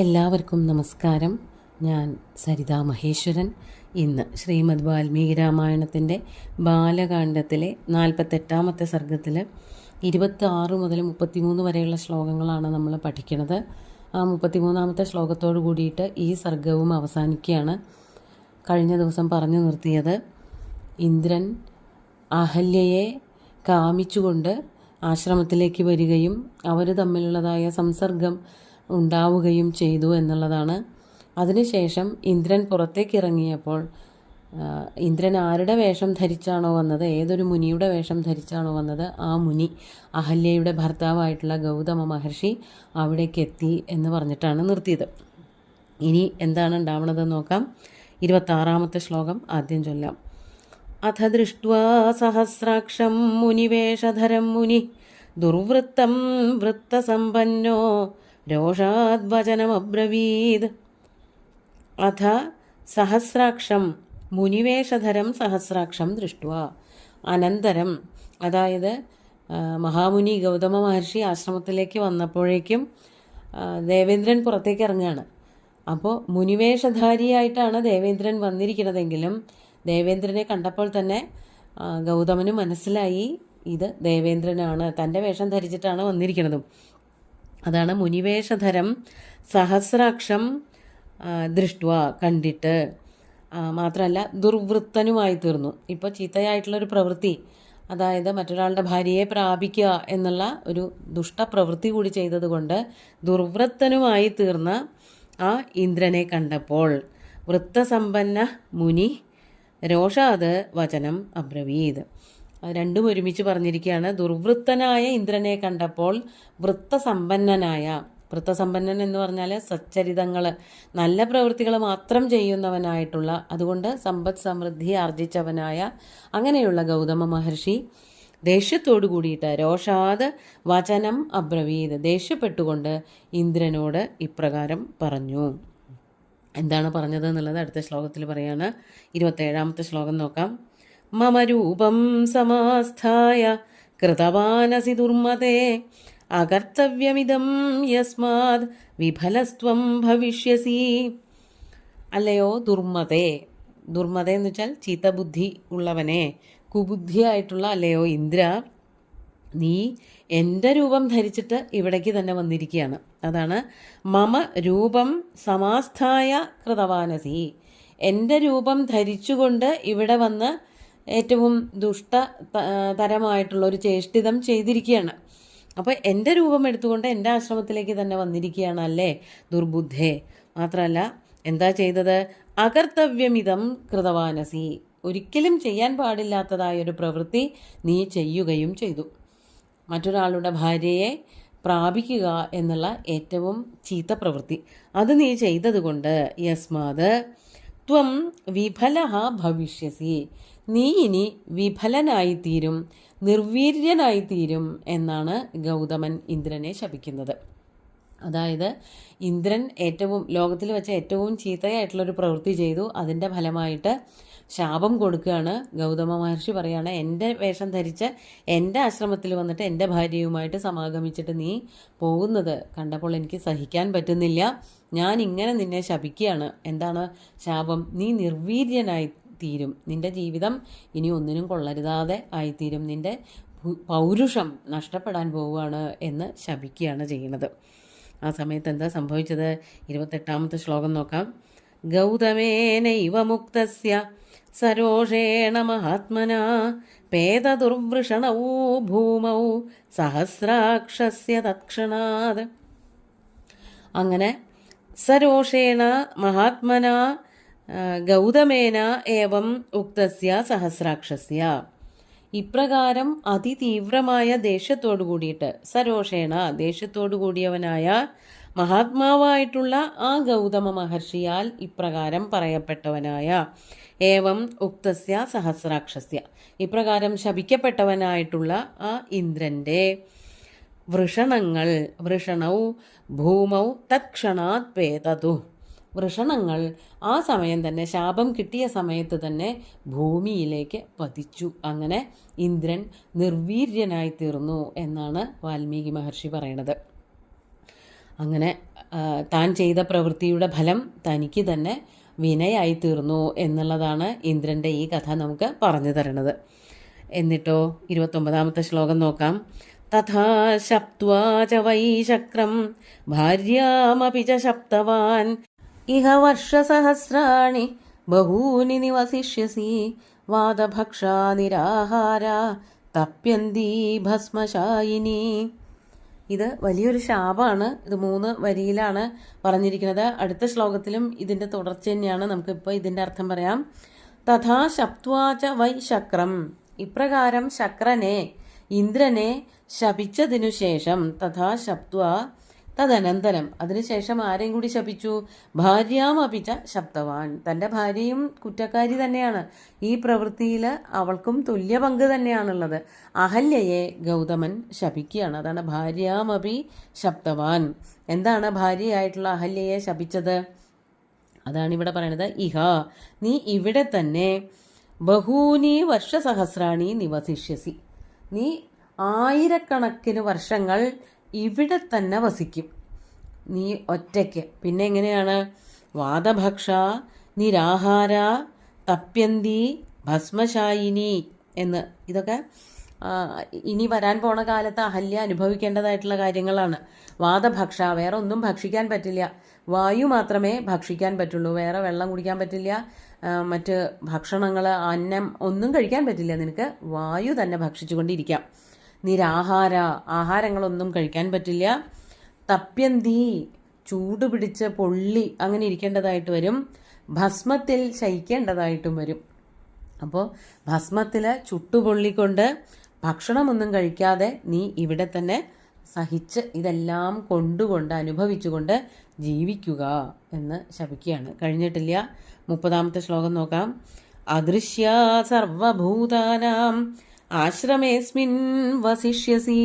എല്ലാവർക്കും നമസ്കാരം. ഞാൻ സരിതാ മഹേശ്വരൻ. ഇന്ന് ശ്രീമദ് വാൽമീകി രാമായണത്തിൻ്റെ ബാലകാണ്ഡത്തിലെ 48-ാമത്തെ സർഗത്തിൽ 26 മുതൽ 33 വരെയുള്ള ശ്ലോകങ്ങളാണ് നമ്മൾ പഠിക്കുന്നത്. ആ 33-ാമത്തെ ശ്ലോകത്തോട് കൂടിയിട്ട് ഈ സർഗവും അവസാനിക്കുകയാണ്. കഴിഞ്ഞ ദിവസം പറഞ്ഞു നിർത്തിയത് ഇന്ദ്രൻ അഹല്യയെ കാമിച്ചുകൊണ്ട് ആശ്രമത്തിലേക്ക് വരികയും അവർ തമ്മിലുള്ളതായ സംസർഗം ഉണ്ടാവുകയും ചെയ്തു എന്നുള്ളതാണ്. അതിനുശേഷം ഇന്ദ്രൻ പുറത്തേക്ക് ഇറങ്ങിയപ്പോൾ ഇന്ദ്രൻ ആരുടെ വേഷം ധരിച്ചാണോ വന്നത്, ഏതൊരു മുനിയുടെ വേഷം ധരിച്ചാണോ വന്നത്, ആ മുനി അഹല്യയുടെ ഭർത്താവായിട്ടുള്ള ഗൗതമ മഹർഷി അവിടേക്ക് എത്തി എന്ന് പറഞ്ഞിട്ടാണ് നിർത്തിയത്. ഇനി എന്താണ് ഉണ്ടാവണതെന്ന് നോക്കാം. 26-ാമത്തെ ശ്ലോകം ആദ്യം ചൊല്ലാം. അഥ ദൃഷ്ട്വാ സഹസ്രാക്ഷം മുനിവേഷധരം മുനി ദുർവൃത്തം വൃത്തസമ്പന്നോ രോഷാദ്വചനമബ്രവീത്. അഥ സഹസ്രാക്ഷം മുനിവേഷധരം സഹസ്രാക്ഷം ദൃഷ്ട്വാ. അനന്തരം, അതായത് മഹാമുനി ഗൗതമ മഹർഷി ആശ്രമത്തിലേക്ക് വന്നപ്പോഴേക്കും ദേവേന്ദ്രൻ പുറത്തേക്ക് ഇറങ്ങുകയാണ്. അപ്പോൾ മുനിവേഷധാരിയായിട്ടാണ് ദേവേന്ദ്രൻ വന്നിരിക്കുന്നതെങ്കിലും ദേവേന്ദ്രനെ കണ്ടപ്പോൾ തന്നെ ഗൗതമന് മനസ്സിലായി ഇത് ദേവേന്ദ്രനാണ്, തൻ്റെ വേഷം ധരിച്ചിട്ടാണ് വന്നിരിക്കുന്നതും. അതാണ് മുനിവേഷധരം സഹസ്രാക്ഷം ദൃഷ്ട്വ, കണ്ടിട്ട്. മാത്രമല്ല ദുർവൃത്തനുമായി തീർന്നു. ഇപ്പോൾ ചീത്തയായിട്ടുള്ളൊരു പ്രവൃത്തി, അതായത് മറ്റൊരാളുടെ ഭാര്യയെ പ്രാപിക്കുക എന്നുള്ള ഒരു ദുഷ്ടപ്രവൃത്തി കൂടി ചെയ്തതുകൊണ്ട് ദുർവൃത്തനുമായി തീർന്ന ആ ഇന്ദ്രനെ കണ്ടപ്പോൾ വൃത്തസമ്പന്ന മുനി രോഷാത് വചനം അബ്രവീത്. രണ്ടും ഒരുമിച്ച് പറഞ്ഞിരിക്കുകയാണ്. ദുർവൃത്തനായ ഇന്ദ്രനെ കണ്ടപ്പോൾ വൃത്തസമ്പന്നനായ, വൃത്തസമ്പന്നൻ എന്ന് പറഞ്ഞാൽ സച്ചരിതങ്ങൾ, നല്ല പ്രവൃത്തികൾ മാത്രം ചെയ്യുന്നവനായിട്ടുള്ള, അതുകൊണ്ട് സമ്പദ് സമൃദ്ധി ആർജിച്ചവനായ അങ്ങനെയുള്ള ഗൗതമ മഹർഷി ദേഷ്യത്തോടു കൂടിയിട്ട് രോഷാത് വചനം അബ്രവീത്, ദേഷ്യപ്പെട്ടുകൊണ്ട് ഇന്ദ്രനോട് ഇപ്രകാരം പറഞ്ഞു. എന്താണ് പറഞ്ഞത് എന്നുള്ളത് അടുത്ത ശ്ലോകത്തിൽ പറയാണ്. 27-ാമത്തെ ശ്ലോകം നോക്കാം. മമ രൂപം സമാസ്ഥായ കൃതവാനസി ദുർമതേ അകർത്തവ്യമിതം യസ്മാത് വിഫലസ്ത്വം ഭവിഷ്യസി. അല്ലയോ ദുർമതേ, ദുർമത എന്ന് വെച്ചാൽ ചീത്തബുദ്ധി ഉള്ളവനെ, കുബുദ്ധിയായിട്ടുള്ള അല്ലയോ ഇന്ദ്ര, നീ എൻ്റെ രൂപം ധരിച്ചിട്ട് ഇവിടേക്ക് തന്നെ വന്നിരിക്കുകയാണ്. അതാണ് മമ രൂപം സമാസ്ഥായ കൃതവാനസി. എൻ്റെ രൂപം ധരിച്ചുകൊണ്ട് ഇവിടെ വന്ന് ഏറ്റവും തരമായിട്ടുള്ള ഒരു ചേഷ്ടിതം ചെയ്തിരിക്കുകയാണ്. അപ്പോൾ എൻ്റെ രൂപം എടുത്തുകൊണ്ട് എൻ്റെ ആശ്രമത്തിലേക്ക് തന്നെ വന്നിരിക്കുകയാണ് അല്ലേ ദുർബുദ്ധേ. മാത്രമല്ല എന്താ ചെയ്തത്? അകർത്തവ്യമിതം കൃതവാനസി, ഒരിക്കലും ചെയ്യാൻ പാടില്ലാത്തതായൊരു പ്രവൃത്തി നീ ചെയ്യുകയും ചെയ്തു. മറ്റൊരാളുടെ ഭാര്യയെ പ്രാപിക്കുക എന്നുള്ള ഏറ്റവും ചീത്ത പ്രവൃത്തി, അത് നീ ചെയ്തതുകൊണ്ട് യസ്മാത് ത്വം വിഫലഃ ഭവിഷ്യസി, നീ ഇനി വിഫലനായിത്തീരും, നിർവീര്യനായിത്തീരും എന്നാണ് ഗൗതമൻ ഇന്ദ്രനെ ശപിക്കുന്നത്. അതായത് ഇന്ദ്രൻ ലോകത്തിൽ വെച്ച ഏറ്റവും ചീത്തയായിട്ടുള്ളൊരു പ്രവൃത്തി ചെയ്തു. അതിൻ്റെ ഫലമായിട്ട് ശാപം കൊടുക്കുകയാണ്. ഗൗതമ മഹർഷി പറയാണ്, എൻ്റെ വേഷം ധരിച്ച് എൻ്റെ ആശ്രമത്തിൽ വന്നിട്ട് എൻ്റെ ഭാര്യയുമായിട്ട് സമാഗമിച്ചിട്ട് നീ പോകുന്നത് കണ്ടപ്പോൾ എനിക്ക് സഹിക്കാൻ പറ്റുന്നില്ല. ഞാൻ ഇങ്ങനെ നിന്നെ ശപിക്കുകയാണ്. എന്താണ് ശാപം? നീ നിർവീര്യനായി തീരും, നിൻ്റെ ജീവിതം ഇനി ഒന്നിനും കൊള്ളരുതാതെ ആയിത്തീരും, നിൻ്റെ പൗരുഷം നഷ്ടപ്പെടാൻ പോവുകയാണ് എന്ന് ശപിക്കുകയാണ് ചെയ്യുന്നത്. ആ സമയത്ത് എന്താ സംഭവിച്ചത്? 28-ാമത്തെ ശ്ലോകം നോക്കാം. ഗൗതമേനൈവ മുക്തസ്യ സരോഷേണ മഹാത്മനാ പേതദുർവൃഷണൗ ഭൂമൗ സഹസ്രാക്ഷസ്യ തത്ക്ഷണാത്. അങ്ങനെ സരോഷേണ മഹാത്മനാ ഗൗതമേന ഏവം ഉക്തസ്യ സഹസ്രാക്ഷസ്യ, ഇപ്രകാരം അതിതീവ്രമായ ദേഷ്യത്തോടു കൂടിയിട്ട്, സരോഷേണ ദേഷ്യത്തോടു കൂടിയവനായ മഹാത്മാവായിട്ടുള്ള ആ ഗൗതമ മഹർഷിയാൽ ഇപ്രകാരം പറയപ്പെട്ടവനായ, ഏവം ഉക്തസ്യ സഹസ്രാക്ഷസ്യ, ഇപ്രകാരം ശപിക്കപ്പെട്ടവനായിട്ടുള്ള ആ ഇന്ദ്രൻ്റെ വൃഷണങ്ങൾ, വൃഷണൗ ഭൂമൗ തത്ക്ഷണാത് പേതതു, വൃഷണങ്ങൾ ആ സമയം തന്നെ, ശാപം കിട്ടിയ സമയത്ത് തന്നെ ഭൂമിയിലേക്ക് പതിച്ചു. അങ്ങനെ ഇന്ദ്രൻ നിർവീര്യനായി തീർന്നു എന്നാണ് വാൽമീകി മഹർഷി പറയണത്. അങ്ങനെ താൻ ചെയ്ത പ്രവൃത്തിയുടെ ഫലം തനിക്ക് തന്നെ വിനയായി തീർന്നു എന്നുള്ളതാണ് ഇന്ദ്രൻ്റെ ഈ കഥ നമുക്ക് പറഞ്ഞു തരുന്നത്. എന്നിട്ടോ 29ാമത്തെ ശ്ലോകം നോക്കാം. തഥാ ശപ്ത്വാ ച വൈ ശക്രം ഭാര്യാമപി ച ശപ്തവാൻ ഇഹ വർഷസഹസ്രാണി ബഹൂനി നിവസിഷ്യസി വാദഭക്ഷാ നിരാഹാര തപ്യന്തി ഭസ്മശായിനി. ഇത് വലിയൊരു ശാപമാണ്. ഇത് 3 വരിയിലാണ് പറഞ്ഞിരിക്കുന്നത്. അടുത്ത ശ്ലോകത്തിലും ഇതിൻ്റെ തുടർച്ച തന്നെയാണ്. നമുക്കിപ്പോൾ ഇതിൻ്റെ അർത്ഥം പറയാം. തഥാ ശപ്ത്വാച വൈ ശക്രം, ഇപ്രകാരം ശക്രനെ, ഇന്ദ്രനെ ശപിച്ചതിനു ശേഷം, തഥാ ശപ്ത്വ തദനന്തരം, അതിനുശേഷം ആരെയും കൂടി ശപിച്ചു? ഭാര്യാമപിച്ച ശബ്ദവാൻ, തൻ്റെ ഭാര്യയും കുറ്റക്കാരി തന്നെയാണ്. ഈ പ്രവൃത്തിയിൽ അവൾക്കും തുല്യ പങ്ക് തന്നെയാണുള്ളത്. അഹല്യയെ ഗൗതമൻ ശപിക്കുകയാണ്. അതാണ് ഭാര്യാമപി ശബ്ദവാൻ. എന്താണ് ഭാര്യയായിട്ടുള്ള അഹല്യയെ ശപിച്ചത്? അതാണ് ഇവിടെ പറയുന്നത്. ഇഹ, നീ ഇവിടെ തന്നെ ബഹൂനി വർഷസഹസ്രാണി നിവസിഷ്യസി, നീ 1000കണക്കിന് വർഷങ്ങൾ ഇവിടെ തന്നെ വസിക്കും, നീ ഒറ്റയ്ക്ക്. പിന്നെ എങ്ങനെയാണ്? വാദഭക്ഷ നിരാഹാര തപ്യന്തി ഭസ്മശായിനി എന്ന്. ഇതൊക്കെ ഇനി വരാൻ പോണ കാലത്ത് അഹല്യ അനുഭവിക്കേണ്ടതായിട്ടുള്ള കാര്യങ്ങളാണ്. വാദഭക്ഷ, വേറെ ഒന്നും ഭക്ഷിക്കാൻ പറ്റില്ല, വായു മാത്രമേ ഭക്ഷിക്കാൻ പറ്റുള്ളൂ. വേറെ വെള്ളം കുടിക്കാൻ പറ്റില്ല, മറ്റ് ഭക്ഷണങ്ങൾ, അന്നം ഒന്നും കഴിക്കാൻ പറ്റില്ല. നിനക്ക് വായു തന്നെ ഭക്ഷിച്ചുകൊണ്ടിരിക്കാം. നിരാഹാര, ആഹാരങ്ങളൊന്നും കഴിക്കാൻ പറ്റില്ല. തപ്യന്തി, ചൂട് പിടിച്ച് പൊള്ളി അങ്ങനെ ഇരിക്കേണ്ടതായിട്ട് വരും. ഭസ്മത്തിൽ ശയിക്കേണ്ടതായിട്ടും വരും. അപ്പോൾ ഭസ്മത്തിൽ ചുട്ടുപൊള്ളിക്കൊണ്ട് ഭക്ഷണമൊന്നും കഴിക്കാതെ നീ ഇവിടെ തന്നെ സഹിച്ച് ഇതെല്ലാം കൊണ്ടുകൊണ്ട് അനുഭവിച്ചുകൊണ്ട് ജീവിക്കുക എന്ന് ശപിക്കുകയാണ്. കഴിഞ്ഞിട്ടില്ല. 30ാമത്തെ ശ്ലോകം നോക്കാം. അദൃശ്യ സർവഭൂതാനാം ആശ്രമേസ്മിൻ വസിഷ്യസി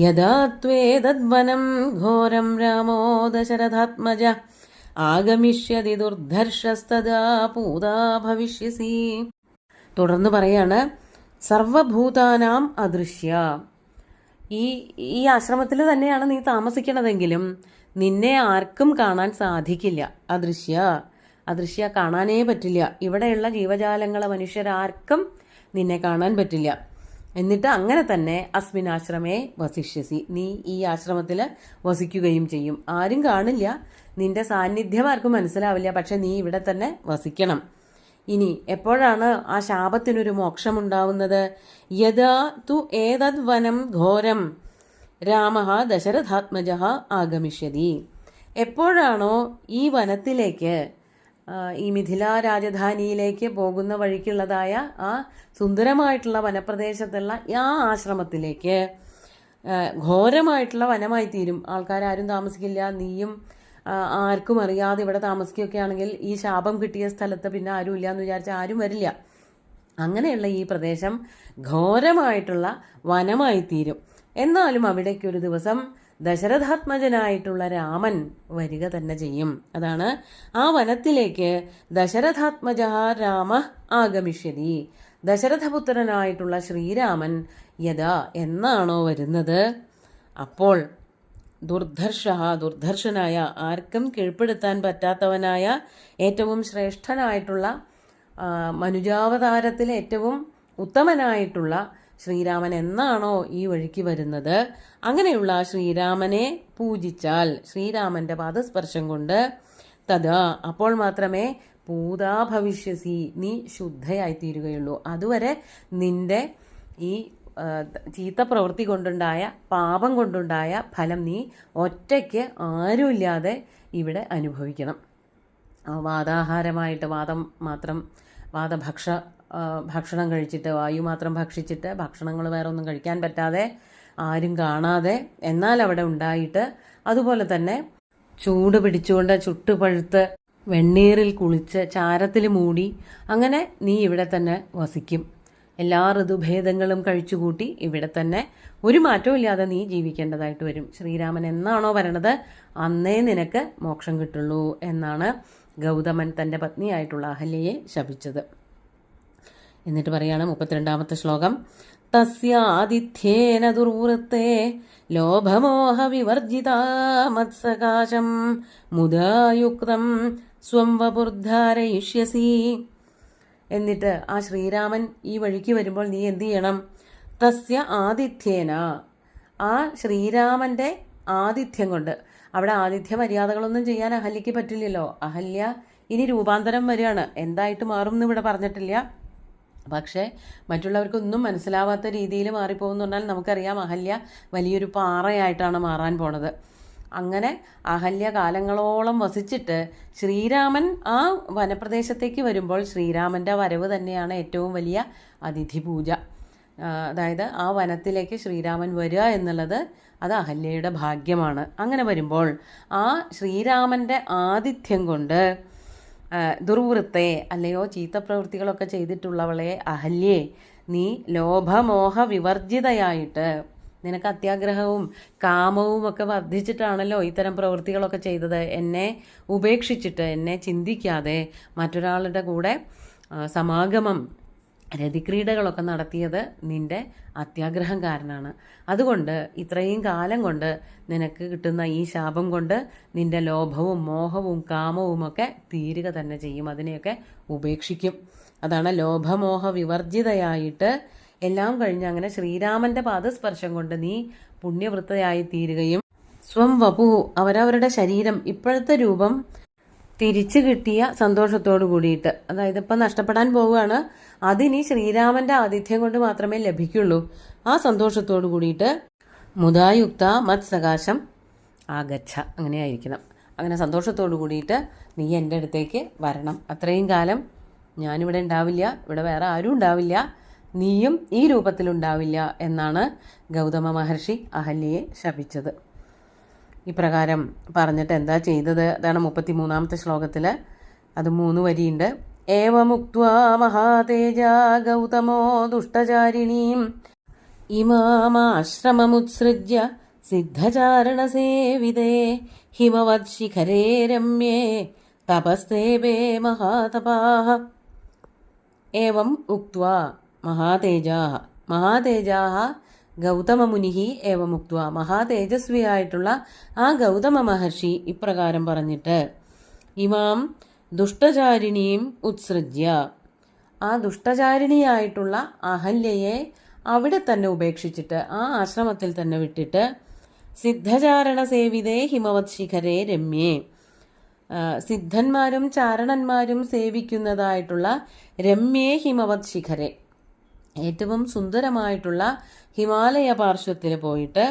യദാ ത്വേതദ്വനം ഘോരം രാമോ ദശരഥാത്മജ ആഗമിഷ്യതി ദുർധർഷസ്തദാ പൂതാ ഭവിഷ്യസി. തുടർന്ന് പറയാണ്, സർവഭൂതാനാം അദൃശ്യ, ഈ ആശ്രമത്തിൽ തന്നെയാണ് നീ താമസിക്കണതെങ്കിലും നിന്നെ ആർക്കും കാണാൻ സാധിക്കില്ല. അദൃശ്യ കാണാനേ പറ്റില്ല. ഇവിടെയുള്ള ജീവജാലങ്ങളെ, മനുഷ്യരാർക്കും നിന്നെ കാണാൻ പറ്റില്ല. എന്നിട്ട് അങ്ങനെ തന്നെ അസ്മിൻ ആശ്രമേ വസിഷ്യസി, നീ ഈ ആശ്രമത്തിൽ വസിക്കുകയും ചെയ്യും. ആരും കാണില്ല, നിന്റെ സാന്നിധ്യം ആർക്കും മനസ്സിലാവില്ല, പക്ഷെ നീ ഇവിടെ തന്നെ വസിക്കണം. ഇനി എപ്പോഴാണ് ആ ശാപത്തിനൊരു മോക്ഷമുണ്ടാവുന്നത്? യഥാ തു ഏതദ് വനം ഘോരം രാമഃ ദശരഥാത്മജഃ ആഗമിഷ്യതി, എപ്പോഴാണോ ഈ വനത്തിലേക്ക്, ഈ മിഥില രാജധാനിയിലേക്ക് പോകുന്ന വഴിക്കുള്ളതായ ആ സുന്ദരമായിട്ടുള്ള വനപ്രദേശത്തുള്ള ആ ആശ്രമത്തിലേക്ക് ഘോരമായിട്ടുള്ള വനമായി തീരും. ആൾക്കാരും താമസിക്കില്ല, നീയും ആർക്കും അറിയാതെ ഇവിടെ താമസിക്കുകയൊക്കെ ആണെങ്കിൽ ഈ ശാപം കിട്ടിയ സ്ഥലത്ത് പിന്നെ ആരും ഇല്ല എന്ന് വിചാരിച്ചാൽ ആരും വരില്ല. അങ്ങനെയുള്ള ഈ പ്രദേശം ഘോരമായിട്ടുള്ള വനമായി തീരും. എന്നാലും അവിടേക്ക് ഒരു ദിവസം ദശരഥാത്മജനായിട്ടുള്ള രാമൻ വരിക തന്നെ ചെയ്യും. അതാണ് ആ വനത്തിലേക്ക് ദശരഥാത്മജ രാമ ആഗമിഷ്യതി, ദശരഥപുത്രനായിട്ടുള്ള ശ്രീരാമൻ യഥാ എന്നാണോ വരുന്നത്, അപ്പോൾ ദുർധർഷനായ, ആർക്കും കീഴ്പ്പെടുത്താൻ പറ്റാത്തവനായ, ഏറ്റവും ശ്രേഷ്ഠനായിട്ടുള്ള, മനുജാവതാരത്തിൽ ഏറ്റവും ഉത്തമനായിട്ടുള്ള ശ്രീരാമൻ എന്നാണോ ഈ വഴിക്ക് വരുന്നത്, അങ്ങനെയുള്ള ശ്രീരാമനെ പൂജിച്ചാൽ, ശ്രീരാമന്റെ പാദസ്പർശം കൊണ്ട്, തഥാ അപ്പോൾ മാത്രമേ പൂതാ ഭവിഷ്യസി, നീ ശുദ്ധയായിത്തീരുകയുള്ളൂ. അതുവരെ നിന്റെ ഈ ചീത്ത പ്രവൃത്തി കൊണ്ടുണ്ടായ, പാപം കൊണ്ടുണ്ടായ ഫലം നീ ഒറ്റയ്ക്ക് ആരുമില്ലാതെ ഇവിടെ അനുഭവിക്കണം. വാദാഹാരമായിട്ട്, ഭക്ഷണം കഴിച്ചിട്ട്, വായു മാത്രം ഭക്ഷിച്ചിട്ട്, ഭക്ഷണങ്ങൾ വേറെ ഒന്നും കഴിക്കാൻ പറ്റാതെ, ആരും കാണാതെ, എന്നാൽ അവിടെ ഉണ്ടായിട്ട്, അതുപോലെ തന്നെ ചൂട് പിടിച്ചുകൊണ്ട് ചുട്ടുപഴുത്ത് വെണ്ണീറിൽ കുളിച്ച് ചാരത്തിൽ മൂടി, അങ്ങനെ നീ ഇവിടെ തന്നെ വസിക്കും. എല്ലാ ഋതുഭേദങ്ങളും കഴിച്ചുകൂട്ടി ഇവിടെ തന്നെ ഒരു മാറ്റവും ഇല്ലാതെ നീ ജീവിക്കേണ്ടതായിട്ട് വരും. ശ്രീരാമൻ എന്നാണോ വരണത് അന്നേ നിനക്ക് മോക്ഷം കിട്ടുള്ളൂ എന്നാണ് ഗൗതമൻ തൻ്റെ പത്നിയായിട്ടുള്ള അഹല്യയെ ശപിച്ചത്. എന്നിട്ട് പറയാണ് 32ാമത്തെ ശ്ലോകം. തസ്യാദിഥ്യേന ദുർവൃത്തേ ലോഭമോഹവിവർജിതാ മത്സകാശം മുദായുക്തം സ്വം വപുർധാരയിഷ്യസി. എന്നിട്ട് ആ ശ്രീരാമൻ ഈ വഴിക്ക് വരുമ്പോൾ നീ എന്തു ചെയ്യണം? തസ്യ ആതിഥ്യേന, ആ ശ്രീരാമന്റെ ആതിഥ്യം കൊണ്ട്. അവിടെ ആതിഥ്യ മര്യാദകളൊന്നും ചെയ്യാൻ അഹല്യയ്ക്ക് പറ്റില്ലല്ലോ. അഹല്യ ഇനി രൂപാന്തരം വരികയാണ്. എന്തായിട്ട് മാറും എന്ന് ഇവിടെ പറഞ്ഞിട്ടില്ല. പക്ഷേ മറ്റുള്ളവർക്കൊന്നും മനസ്സിലാവാത്ത രീതിയിൽ മാറിപ്പോകുന്നു പറഞ്ഞാൽ നമുക്കറിയാം അഹല്യ വലിയൊരു പാറയായിട്ടാണ് മാറാൻ പോണത്. അങ്ങനെ അഹല്യ കാലങ്ങളോളം വസിച്ചിട്ട് ശ്രീരാമൻ ആ വനപ്രദേശത്തേക്ക് വരുമ്പോൾ ശ്രീരാമൻ്റെ വരവ് തന്നെയാണ് ഏറ്റവും വലിയ അതിഥി പൂജ. അതായത് ആ വനത്തിലേക്ക് ശ്രീരാമൻ വരിക എന്നുള്ളത് അത് അഹല്യയുടെ ഭാഗ്യമാണ്. അങ്ങനെ വരുമ്പോൾ ആ ശ്രീരാമൻ്റെ ആതിഥ്യം കൊണ്ട് ദുർവൃത്തെ, അല്ലയോ ചീത്ത പ്രവൃത്തികളൊക്കെ ചെയ്തിട്ടുള്ളവളെ അഹല്യേ, നീ ലോഭമോഹ വിവർജിതയായിട്ട്, നിനക്ക് അത്യാഗ്രഹവും കാമവും ഒക്കെ വർദ്ധിച്ചിട്ടാണല്ലോ ഇത്തരം പ്രവൃത്തികളൊക്കെ ചെയ്തത്. എന്നെ ഉപേക്ഷിച്ചിട്ട്, എന്നെ ചിന്തിക്കാതെ മറ്റൊരാളുടെ കൂടെ സമാഗമം, രതിക്രീഡകളൊക്കെ നടത്തിയത് നിന്റെ അത്യാഗ്രഹം കാരണമാണ്. അതുകൊണ്ട് ഇത്രയും കാലം കൊണ്ട് നിനക്ക് കിട്ടുന്ന ഈ ശാപം കൊണ്ട് നിന്റെ ലോഭവും മോഹവും കാമവും ഒക്കെ തീരുക തന്നെ ചെയ്യും. അതിനെയൊക്കെ ഉപേക്ഷിക്കും. അതാണ് ലോഭമോഹ വിവർജിതയായിട്ട് എല്ലാം കഴിഞ്ഞ് അങ്ങനെ ശ്രീരാമന്റെ പാദസ്പർശം കൊണ്ട് നീ പുണ്യവൃത്തയായി തീരുകയും സ്വം വപു, അവരവരുടെ ശരീരം ഇപ്പോഴത്തെ രൂപം തിരിച്ചു കിട്ടിയ സന്തോഷത്തോടു കൂടിയിട്ട്, അതായത് ഇപ്പം നഷ്ടപ്പെടാൻ പോവുകയാണ്, അതിനി ശ്രീരാമന്റെ ആതിഥ്യം കൊണ്ട് മാത്രമേ ലഭിക്കുള്ളൂ. ആ സന്തോഷത്തോടു കൂടിയിട്ട് മുദായുക്ത മത് സകാശം ആഗച്ഛ, അങ്ങനെ ആയിരിക്കണം. അങ്ങനെ സന്തോഷത്തോടു കൂടിയിട്ട് നീ എൻ്റെ അടുത്തേക്ക് വരണം. അത്രയും കാലം ഞാനിവിടെ ഉണ്ടാവില്ല, ഇവിടെ വേറെ ആരും ഉണ്ടാവില്ല, നീയും ഈ രൂപത്തിലുണ്ടാവില്ല എന്നാണ് ഗൗതമ മഹർഷി അഹല്യയെ ശപിച്ചത്. ഇപ്രകാരം പറഞ്ഞിട്ട് എന്താ ചെയ്തത്? അതാണ് 33-ാമത്തെ ശ്ലോകത്തിൽ. അത് 3 വരിയുണ്ട്. ഏവമുക്ത്വാ മഹാതേജ ഗൗതമോ ദുഷ്ടചാരിണീം ഇമാമാശ്രമമുത്സൃജ്യ സിദ്ധചാരണസേവിതേ ഹിമവത് ശിഖരേ രമ്യേ തപസ്തേപേ മഹാതപാഃ. ഏവം ഉക്ത്വാ മഹാതേജാഃ, മഹാതേജാഃ ഗൗതമമുനിഃ ഏവമുക്ത്വാ, മഹാതേജസ്വിയായിട്ടുള്ള ആ ഗൗതമ മഹർഷി ഇപ്രകാരം പറഞ്ഞിട്ട് ഇമാം ദുഷ്ടചാരിണിയും ഉത്സൃജ്യ, ആ ദുഷ്ടചാരിണിയായിട്ടുള്ള അഹല്യയെ അവിടെ തന്നെ ഉപേക്ഷിച്ചിട്ട് ആ ആശ്രമത്തിൽ തന്നെ വിട്ടിട്ട് സിദ്ധചാരണ സേവിതേ ഹിമവത് ശിഖരേ രമ്യേ, സിദ്ധന്മാരും ചാരണന്മാരും സേവിക്കുന്നതായിട്ടുള്ള രമ്യേ ഹിമവത് ശിഖരേ, ഏറ്റവും സുന്ദരമായിട്ടുള്ള ഹിമാലയ പാർശ്വത്തിൽ പോയിട്ട്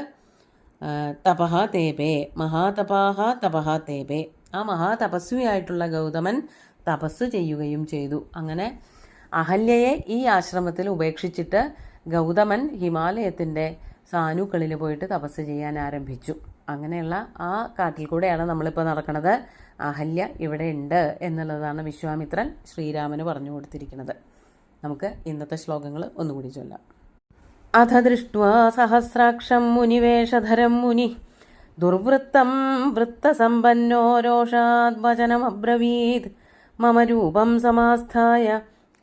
തപഹ തേപേ, മഹാതപാഹ തപഹ തേപേ, ആ മഹാതപസ്വിയായിട്ടുള്ള ഗൗതമൻ തപസ് ചെയ്യുകയും ചെയ്തു. അങ്ങനെ അഹല്യയെ ഈ ആശ്രമത്തിൽ ഉപേക്ഷിച്ചിട്ട് ഗൗതമൻ ഹിമാലയത്തിൻ്റെ സാനുക്കളിൽ പോയിട്ട് തപസ് ചെയ്യാൻ ആരംഭിച്ചു. അങ്ങനെയുള്ള ആ കാട്ടിൽ കൂടെയാണ് നമ്മളിപ്പോൾ നടക്കുന്നത്. അഹല്യ ഇവിടെ ഉണ്ട് എന്നുള്ളതാണ് വിശ്വാമിത്രൻ ശ്രീരാമന് പറഞ്ഞു കൊടുത്തിരിക്കുന്നത്. നമുക്ക് ഇന്നത്തെ ശ്ലോകങ്ങൾ ഒന്നുകൂടി ചൊല്ലാം. അഥ ദൃഷ്ട്വാ സഹസ്രാക്ഷം മുനിവേഷധരം മുനി ദുർവൃത്തം വൃത്തസമ്പന്നോ രോഷാദ് വചനമബ്രവീത് മമ രൂപം സമാസ്ഥായ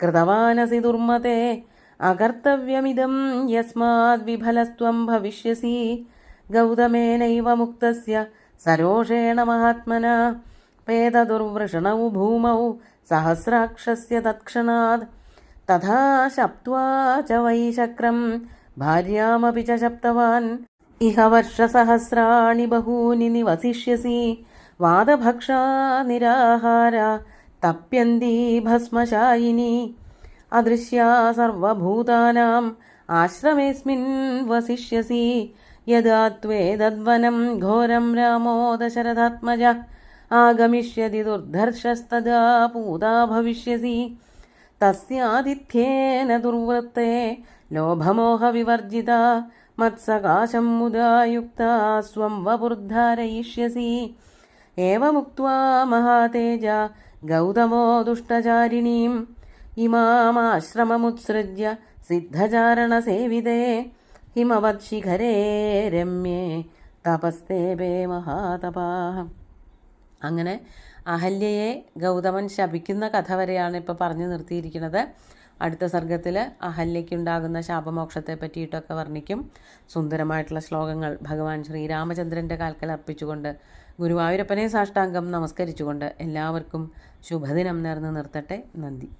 കൃതവാനസി ദുർമതേ അകർത്തവ്യമിദം യസ്മാദ് വിഫലസ്ത്വം ഭവിഷ്യസി ഗൗതമേനൈവ മുക്തസ്യ സരോഷേണ മഹാത്മനാ പേതദുർവൃഷണൗ ഭൂമൗ സഹസ്രാക്ഷസ്യ തത്ക്ഷണാദ് തഥാ ശപ്ത്വാ ച വൈ ശക്രം ഭാര്യാമപി ച ശപ്തവാൻ ഇഹ വർഷസഹസ്രാണി ബഹൂനി നിവസിഷ്യസി വാദഭക്ഷാ നിരാഹാര തപ്യന്തി ഭസ്മശായിനി അദൃശ്യാ സർവഭൂതാനാം ആശ്രമേസ്മിൻ വസിഷ്യസി യദാ ത്വേതദ്വനം ഘോരം രാമോ ദശരഥാത്മജ ആഗമിഷ്യതി ദുർധർഷസ്തദാ പൂതാ ഭവിഷ്യസി തസ്യാതിഥ്യേന ദുർവൃത്തേ ലോഭമോഹവിവർജിത മത്സകാശം മുദായുക്ത സ്വം വപുർധാരയിഷ്യസി ഏവമുക്ത്വാ മഹാതേജ ഗൗതമോ ദുഷ്ടചാരിണീം ഇമാമാശ്രമമുത്സൃജ്യ സിദ്ധചാരണസേവിതേ ഹിമവത് ശിഖരേ രമ്യേ തപസ്തേപേ മഹാതപാഃ. അങ്ങനെ അഹല്യയെ ഗൗതമൻ ശപിക്കുന്ന കഥ വരെയാണ് ഇപ്പോൾ പറഞ്ഞു നിർത്തിയിരിക്കുന്നത്. അടുത്ത സർഗത്തിൽ അഹല്യയ്ക്കുണ്ടാകുന്ന ശാപമോക്ഷത്തെ പറ്റിയിട്ടൊക്കെ വർണ്ണിക്കും. സുന്ദരമായിട്ടുള്ള ശ്ലോകങ്ങൾ ഭഗവാൻ ശ്രീരാമചന്ദ്രൻ്റെ കാൽക്കൽ അർപ്പിച്ചുകൊണ്ട് ഗുരുവായൂരപ്പനെ സാഷ്ടാംഗം നമസ്കരിച്ചുകൊണ്ട് എല്ലാവർക്കും ശുഭദിനം നേർന്ന് നിർത്തട്ടെ. നന്ദി.